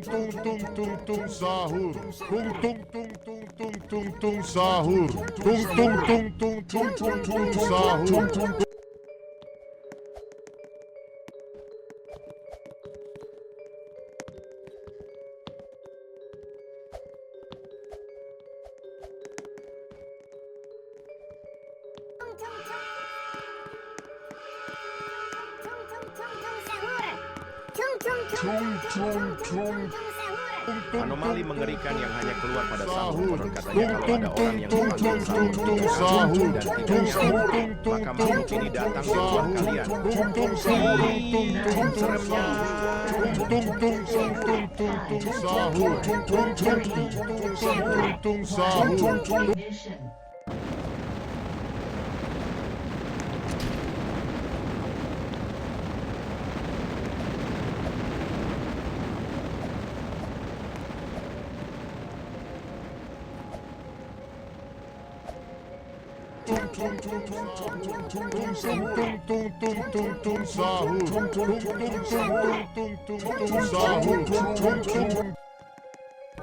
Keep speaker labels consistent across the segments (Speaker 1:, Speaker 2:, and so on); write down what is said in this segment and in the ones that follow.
Speaker 1: tung tung tung tung sahur tung tung tung tung tung tung tung sahur tung tung tung tung tung tung tung sahur.
Speaker 2: Anomali mengerikan yang hanya keluar pada sahur. Konon katanya kalau ada orang yang dipanggil sahur dan tidak nyaut, maka makhluk ini datang di rumah kalian. Seremnya.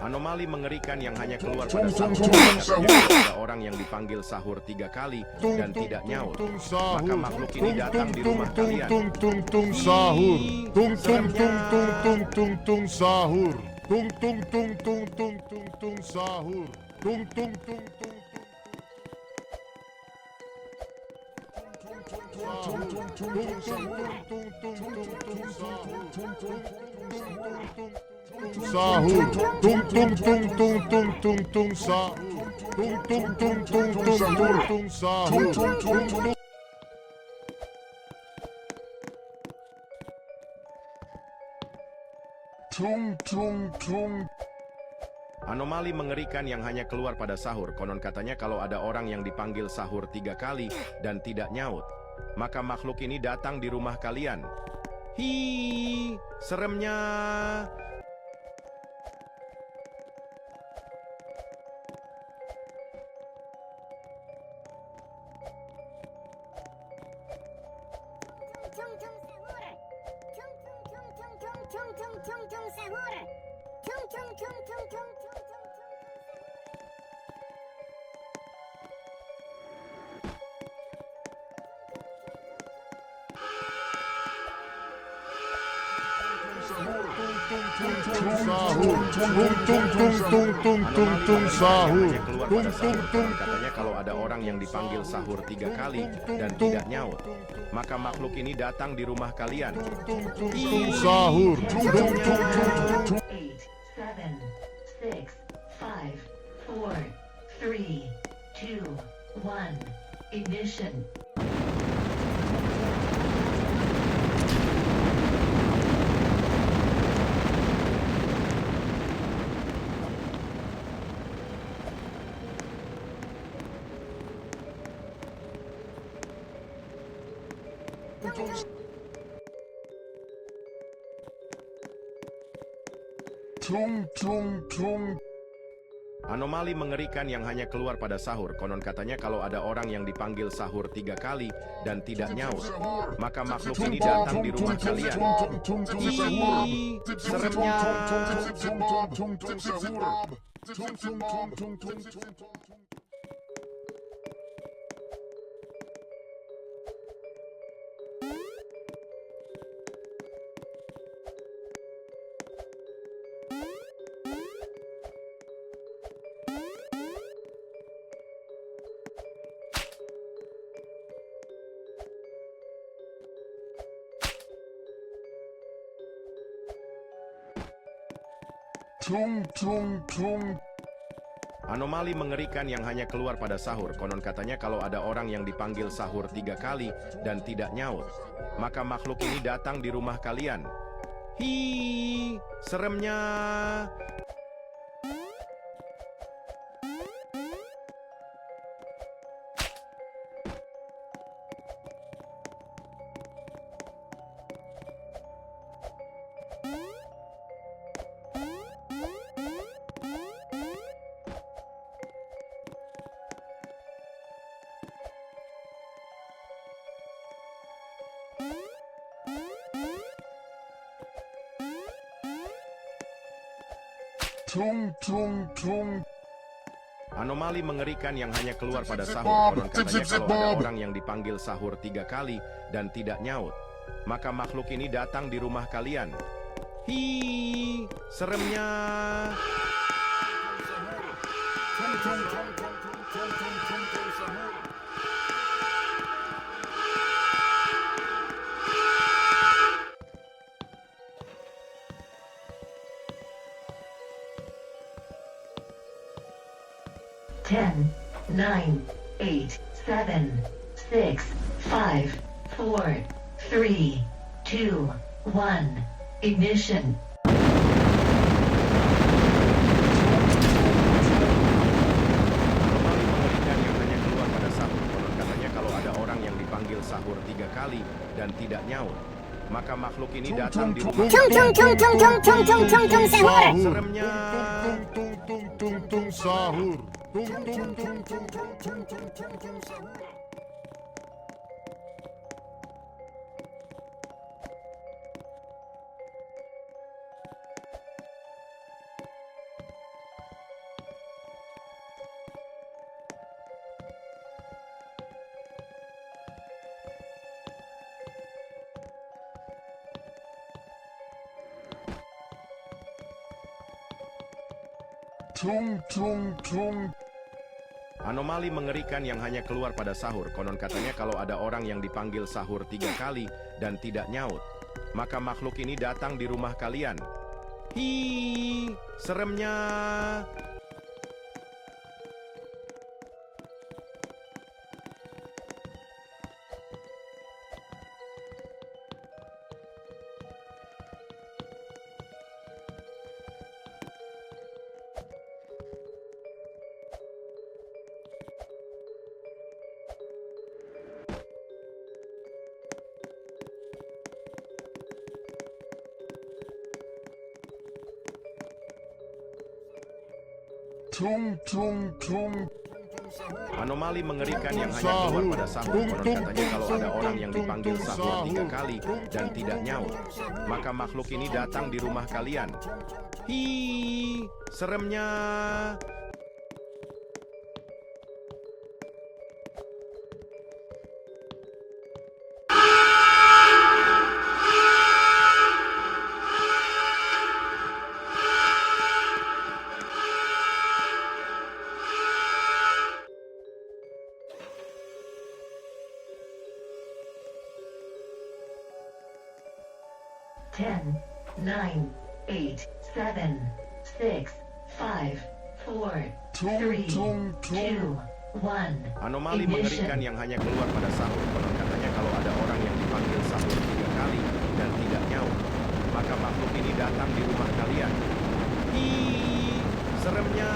Speaker 2: Anomali mengerikan yang hanya keluar pada sahur. Ada orang yang dipanggil sahur 3 kali dan tidak nyaut, maka makhluk ini datang di rumah kalian.
Speaker 1: Sahur, tung tung tung tung tung tung tung sahur, tung tung tung tung tung tung tung sahur, tung tung tung.
Speaker 2: Anomali mengerikan yang hanya keluar pada sahur. Konon katanya kalau ada orang yang dipanggil sahur 3 kali dan tidak nyaut, maka makhluk ini datang di rumah kalian. Hi, seremnya. Katanya kalau ada orang yang dipanggil sahur 3 kali dan tidak nyaut, maka makhluk ini datang di rumah kalian.
Speaker 1: Sahur.
Speaker 3: 8, 7, 6, 5, 4, 3, 2, 1, ignition.
Speaker 2: Anomali mengerikan yang hanya keluar pada sahur. Konon katanya kalau ada orang yang dipanggil sahur 3 kali dan tidak nyaut, maka makhluk ini datang di rumah kalian. Ih, seremnya. Anomali mengerikan yang hanya keluar pada sahur. Konon katanya kalau ada orang yang dipanggil sahur 3 kali dan tidak nyaut, maka makhluk ini datang di rumah kalian. Hi, seremnya.
Speaker 1: Tung tung tung.
Speaker 2: Anomali mengerikan yang hanya keluar pada sahur. Konon katanya kalau ada orang yang dipanggil sahur 3 kali dan tidak nyaut, maka makhluk ini datang di rumah kalian. Hi, seremnya.
Speaker 3: Ten, nine, eight, seven, six, five, four, three, two, one. Ignition.
Speaker 2: Anomali mengerikan yang hanya keluar pada sahur. Konon katanya kalau ada orang yang dipanggil sahur 3 kali dan tidak nyaut, maka makhluk ini datang di rumah. Seremnya.
Speaker 1: Tung tung tung tung sahur. Tung tung tung tung tung tung tung tung sahur. Tung tung tung.
Speaker 2: Anomali mengerikan yang hanya keluar pada sahur. Konon katanya kalau ada orang yang dipanggil sahur 3 kali dan tidak nyaut, maka makhluk ini datang di rumah kalian. Hi, seremnya.
Speaker 1: Tung tung tung.
Speaker 2: Anomali mengerikan yang hanya keluar pada sahur. Konon katanya kalau ada orang yang dipanggil sahur 3 kali dan tidak nyaut, maka makhluk ini datang di rumah kalian. Hi, seremnya.
Speaker 3: Ten, nine, eight, seven, six, five, four, three, two, one.
Speaker 2: Anomali
Speaker 3: Ignition.
Speaker 2: mengerikan yang hanya keluar pada sahur. Konon katanya kalau ada orang yang dipanggil sahur 3 kali dan tidak nyaut, maka makhluk ini datang di rumah kalian. Hi, seremnya.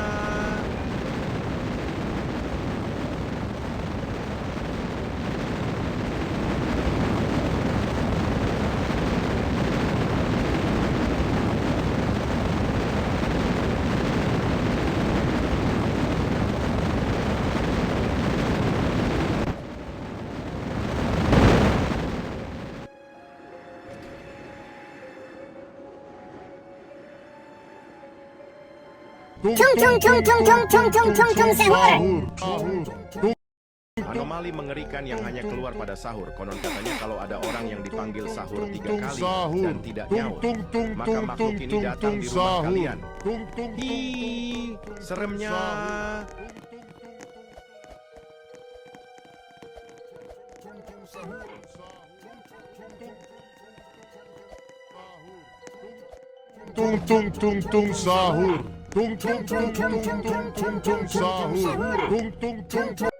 Speaker 2: Anomali mengerikan yang hanya keluar pada sahur. Konon katanya kalau ada orang yang dipanggil sahur 3 kali dan tidak nyaut, maka makhluk ini datang di rumah kalian. Hi, seremnya.
Speaker 1: Tung tung tung tung sahur. Tung tung tung tung tung tung tung sahur. Tung tung tung tung.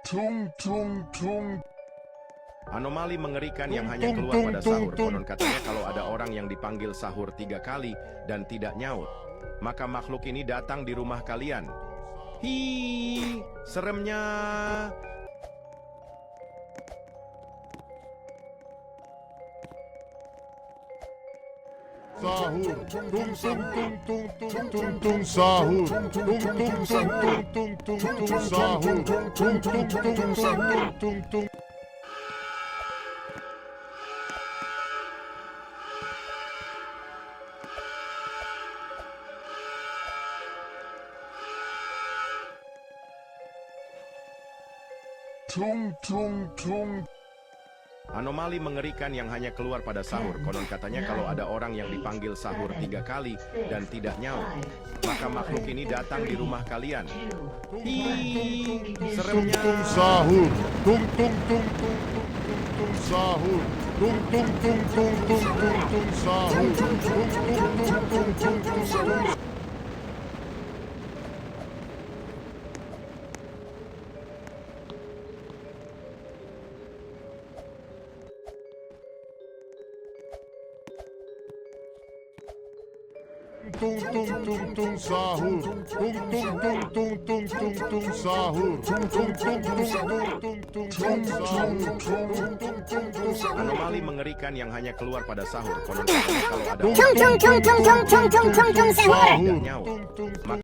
Speaker 1: Tung tung tung.
Speaker 2: Anomali mengerikan yang hanya keluar pada sahur. Konon katanya kalau ada orang yang dipanggil sahur 3 kali dan tidak nyaut, maka makhluk ini datang di rumah kalian. Hi, seremnya.
Speaker 1: sahur. Tung tung tung tung tung tung tung sahur. Tung tung tung tung tung tung tung sahur. Tung tung tung tung tung tung. Tung tung tung.
Speaker 2: Anomali mengerikan yang hanya keluar pada sahur. Konon katanya kalau ada orang yang dipanggil sahur 3 kali dan tidak nyaut, maka makhluk ini datang di rumah kalian. Hi, seremnya.
Speaker 1: Tung sahur. Tung tung tung tung tung tung sahur. Tung tung tung tung tung tung tung sahur. Tung tung tung tung tung tung tung. Tung tung tung tung sahur. Tung tung tung tung tung tung tung sahur. Tung tung tung tung tung tung tung sahur. Tung tung tung tung.
Speaker 2: Anomali mengerikan yang hanya keluar pada sahur. Konon katanya kalau ada
Speaker 1: Tung
Speaker 2: orang
Speaker 1: tung tung tung tung tung tung tung
Speaker 2: yang
Speaker 1: sahur.
Speaker 2: tidak nyaut,
Speaker 1: Tung tung
Speaker 2: maka